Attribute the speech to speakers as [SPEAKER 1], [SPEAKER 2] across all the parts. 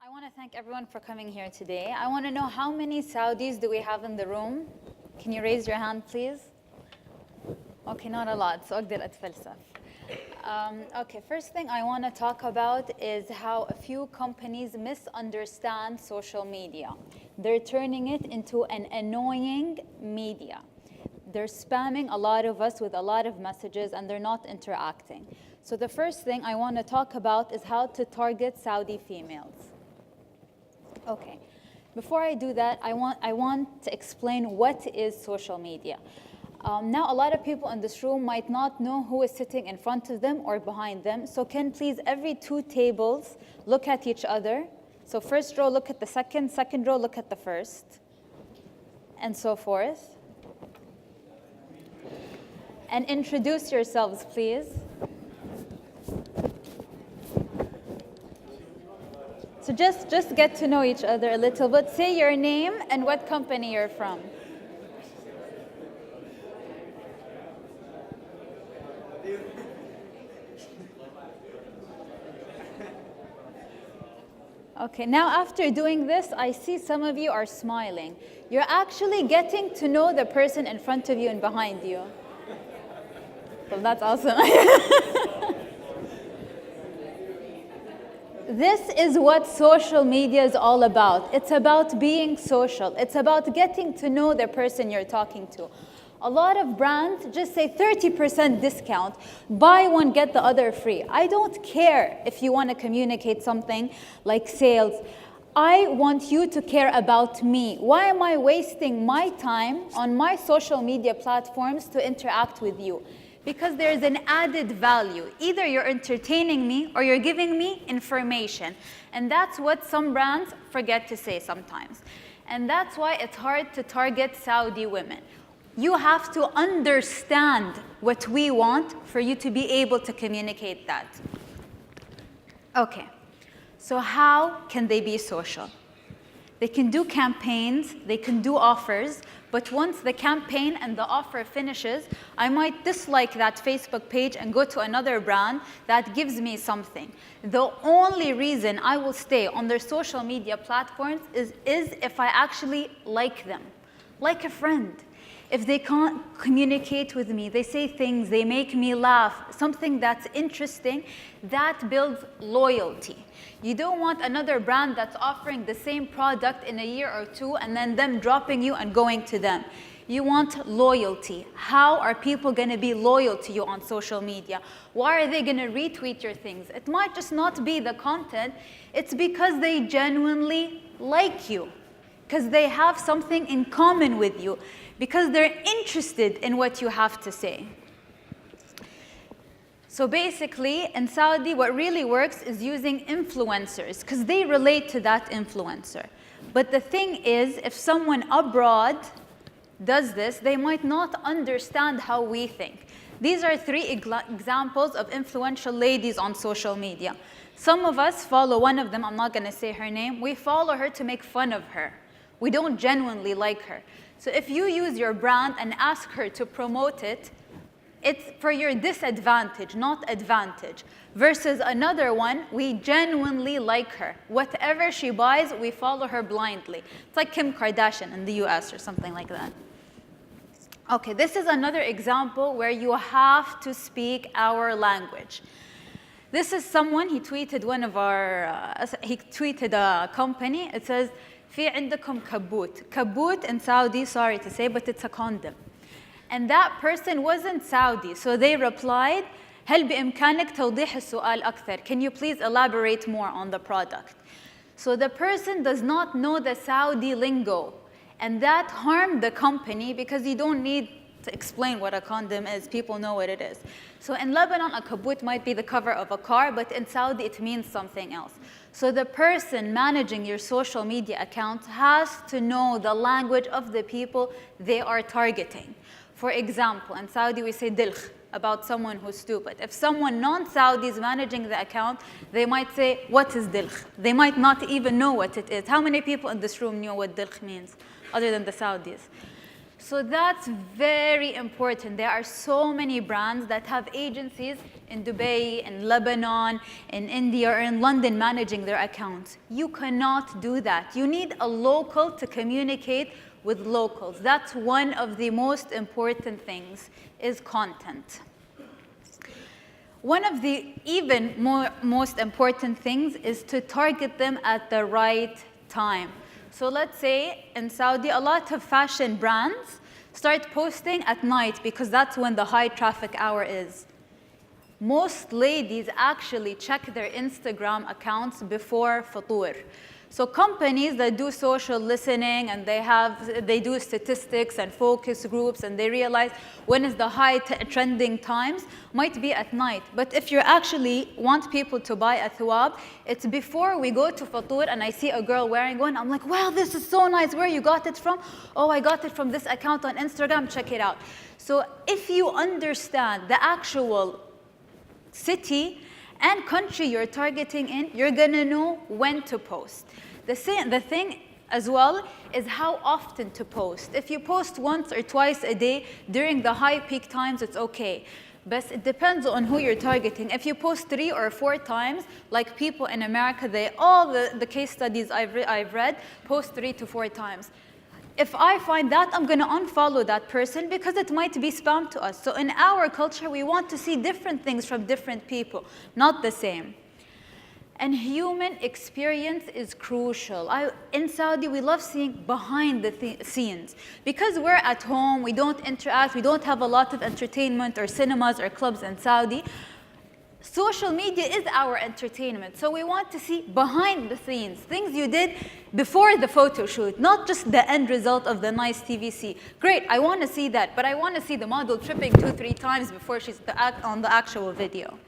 [SPEAKER 1] I want to thank everyone for coming here today. I want to know how many Saudis do we have in the room? Can you raise your hand, please? Okay, not a lot, so أقدر أتفلسف. Okay, first thing I want to talk about is how a few companies misunderstand social media. They're turning it into an annoying media. They're spamming a lot of us with a lot of messages and they're not interacting. So the first thing I want to talk about is how to target Saudi females. Okay, before I do that, I want to explain what is social media. Now, a lot of people in this room might not know who is sitting in front of them or behind them. So can please, every two tables, look at each other. So first row, look at the second row, look at the first, and so forth. And introduce yourselves, please. So just get to know each other a little bit. Say your name and what company you're from. Okay, now after doing this, I see some of you are smiling. You're actually getting to know the person in front of you and behind you. Well, that's awesome. This is what social media is all about. It's about being social. It's about getting to know the person you're talking to. A lot of brands just say 30% discount, buy one, get the other free. I don't care if you want to communicate something like sales. I want you to care about me. Why am I wasting my time on my social media platforms to interact with you? Because there's an added value. Either you're entertaining me or you're giving me information. And that's what some brands forget to say sometimes. And that's why it's hard to target Saudi women. You have to understand what we want for you to be able to communicate that. Okay, so how can they be social? They can do campaigns, they can do offers, but once the campaign and the offer finishes, I might dislike that Facebook page and go to another brand that gives me something. The only reason I will stay on their social media platforms is if I actually like them, like a friend. If they can't communicate with me, they say things, they make me laugh, something that's interesting, that builds loyalty. You don't want another brand that's offering the same product in a year or two and then them dropping you and going to them. You want loyalty. How are people going to be loyal to you on social media? Why are they going to retweet your things? It might just not be the content. It's because they genuinely like you, because they have something in common with you, because they're interested in what you have to say. So basically, in Saudi, what really works is using influencers, because they relate to that influencer. But the thing is, if someone abroad does this, they might not understand how we think. These are three examples of influential ladies on social media. Some of us follow one of them, I'm not going to say her name. We follow her to make fun of her. We don't genuinely like her. So if you use your brand and ask her to promote it, it's for your disadvantage, not advantage. Versus another one, we genuinely like her. Whatever she buys, we follow her blindly. It's like Kim Kardashian in the US or something like that. Okay, this is another example where you have to speak our language. This is someone, he tweeted he tweeted a company. It says, في عندكم كبوت. Kaboot in Saudi, sorry to say, but it's a condom. And that person wasn't Saudi, so they replied, هل بإمكانك توضيح السؤال أكثر? Can you please elaborate more on the product? So the person does not know the Saudi lingo, and that harmed the company because you don't need to explain what a condom is. People know what it is. So in Lebanon, a kaboot might be the cover of a car, but in Saudi, it means something else. So the person managing your social media account has to know the language of the people they are targeting. For example, in Saudi, we say dilkh about someone who's stupid. If someone non-Saudi is managing the account, they might say, what is dilkh? They might not even know what it is. How many people in this room know what dilkh means, other than the Saudis? So that's very important. There are so many brands that have agencies in Dubai, in Lebanon, in India, or in London managing their accounts. You cannot do that. You need a local to communicate with locals. That's one of the most important things, is content. One of the even most important things is to target them at the right time. So let's say in Saudi, a lot of fashion brands start posting at night because that's when the high traffic hour is. Most ladies actually check their Instagram accounts before futur. So companies that do social listening and they do statistics and focus groups and they realize when is the high trending times might be at night. But if you actually want people to buy a thawab, it's before we go to futur and I see a girl wearing one, I'm like, wow, this is so nice. Where you got it from? Oh, I got it from this account on Instagram, check it out. So if you understand the actual city and country you're targeting in, you're gonna know when to post. The thing as well is how often to post. If you post once or twice a day during the high peak times, it's okay. But it depends on who you're targeting. If you post 3 or 4 times, like people in America, all the case studies I've read, post 3 to 4 times. If I find that, I'm going to unfollow that person because it might be spam to us. So in our culture, we want to see different things from different people, not the same. And human experience is crucial. In Saudi, we love seeing behind the scenes. Because we're at home, we don't interact, we don't have a lot of entertainment or cinemas or clubs in Saudi. Social media is our entertainment, so we want to see behind the scenes, things you did before the photo shoot, not just the end result of the nice TVC. Great, I want to see that, but I want to see the model tripping 2-3 times before she's on the actual video.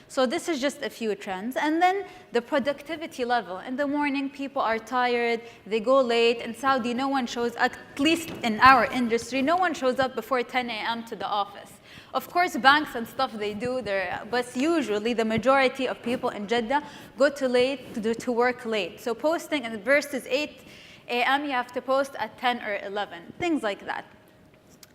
[SPEAKER 1] So this is just a few trends. And then the productivity level. In the morning, people are tired, they go late. In Saudi, no one shows, at least in our industry, no one shows up before 10 a.m. to the office. Of course, banks and stuff, they do, but usually the majority of people in Jeddah go to work late. So posting versus 8 a.m., you have to post at 10 or 11, things like that.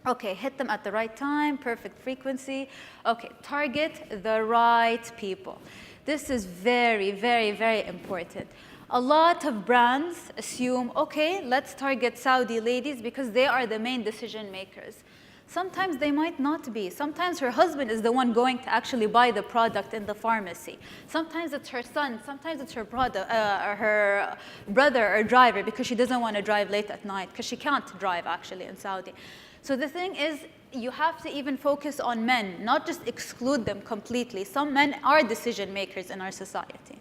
[SPEAKER 1] Okay, hit them at the right time, perfect frequency. Okay, target the right people. This is very, very, very important. A lot of brands assume, okay, let's target Saudi ladies because they are the main decision makers. Sometimes they might not be. Sometimes her husband is the one going to actually buy the product in the pharmacy. Sometimes it's her son. Sometimes it's her brother or driver because she doesn't want to drive late at night because she can't drive actually in Saudi. So the thing is, you have to even focus on men, not just exclude them completely. Some men are decision makers in our society.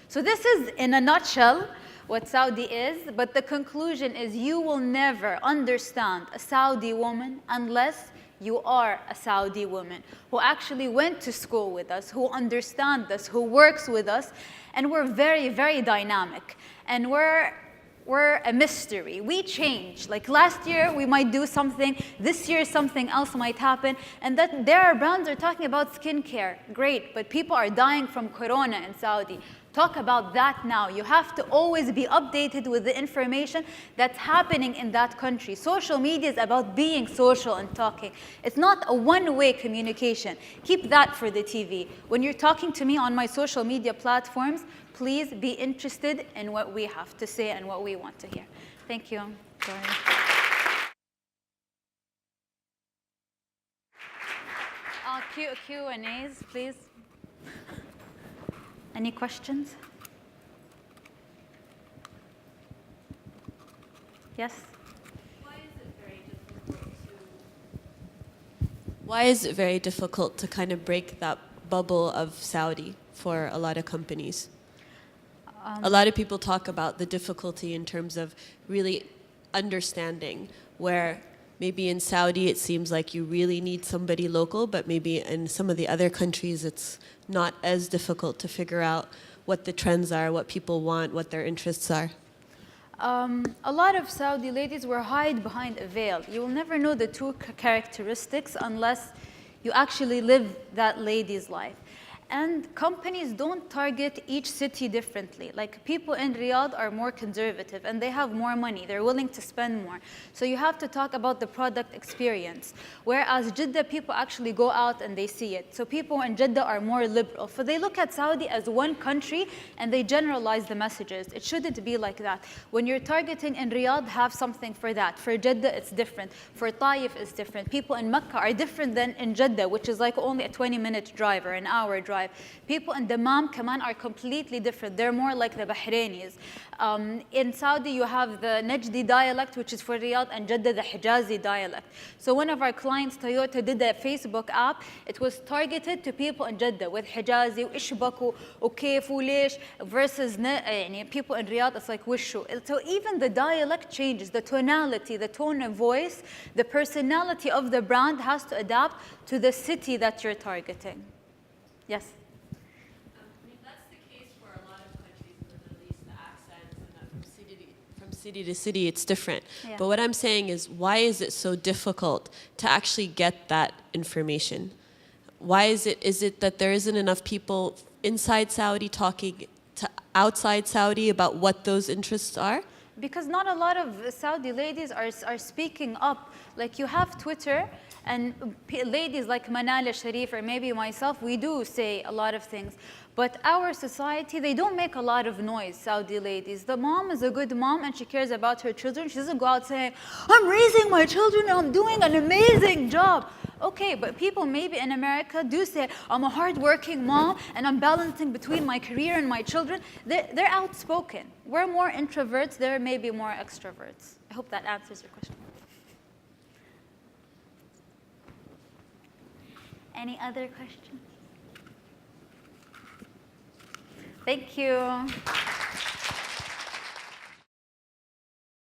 [SPEAKER 1] So this is, in a nutshell, what Saudi is, but the conclusion is you will never understand a Saudi woman unless you are a Saudi woman who actually went to school with us, who understands us, who works with us, and we're very, very dynamic. And we're a mystery. We change. Like last year, we might do something. This year, something else might happen. And that there are brands are talking about skincare. Great, but people are dying from corona in Saudi. Talk about that now. You have to always be updated with the information that's happening in that country. Social media is about being social and talking. It's not a one-way communication. Keep that for the TV. When you're talking to me on my social media platforms, please be interested in what we have to say and what we want to hear. Thank you. Q&As, please. Any questions? Yes?
[SPEAKER 2] Why is it very difficult to kind of break that bubble of Saudi for a lot of companies? A lot of people talk about the difficulty in terms of really understanding where maybe in Saudi it seems like you really need somebody local, but maybe in some of the other countries it's not as difficult to figure out what the trends are, what people want, what their interests are.
[SPEAKER 1] A lot of Saudi ladies will hide behind a veil. You will never know the true characteristics unless you actually live that lady's life. And companies don't target each city differently. Like people in Riyadh are more conservative and they have more money. They're willing to spend more. So you have to talk about the product experience. Whereas Jeddah, people actually go out and they see it. So people in Jeddah are more liberal. So they look at Saudi as one country and they generalize the messages. It shouldn't be like that. When you're targeting in Riyadh, have something for that. For Jeddah, it's different. For Taif, it's different. People in Mecca are different than in Jeddah, which is like only a 20-minute drive or an hour drive. People in Dammam, Kaman, are completely different. They're more like the Bahrainis. In Saudi, you have the Najdi dialect, which is for Riyadh, and Jeddah, the Hijazi dialect. So one of our clients, Toyota, did a Facebook app. It was targeted to people in Jeddah with Hijazi, وإشبك وكيف وليش, versus people in Riyadh, it's like wishu. So even the dialect changes, the tonality, the tone of voice, the personality of the brand has to adapt to the city that you're targeting. Yes?
[SPEAKER 2] I mean, that's the case for a lot of countries in the Middle East, the accents, and that from city to city, it's different.
[SPEAKER 1] Yeah.
[SPEAKER 2] But what I'm saying is, why is it so difficult to actually get that information? Why is it that there isn't enough people inside Saudi talking to outside Saudi about what those interests are?
[SPEAKER 1] Because not a lot of Saudi ladies are speaking up. Like you have Twitter, and ladies like Manal Sharif or maybe myself, we do say a lot of things. But our society, they don't make a lot of noise, Saudi ladies. The mom is a good mom and she cares about her children. She doesn't go out saying, I'm raising my children and I'm doing an amazing job. Okay, but people maybe in America do say, I'm a hardworking mom and I'm balancing between my career and my children. They're outspoken. We're more introverts, they're maybe more extroverts. I hope that answers your question. Any other questions? Thank you.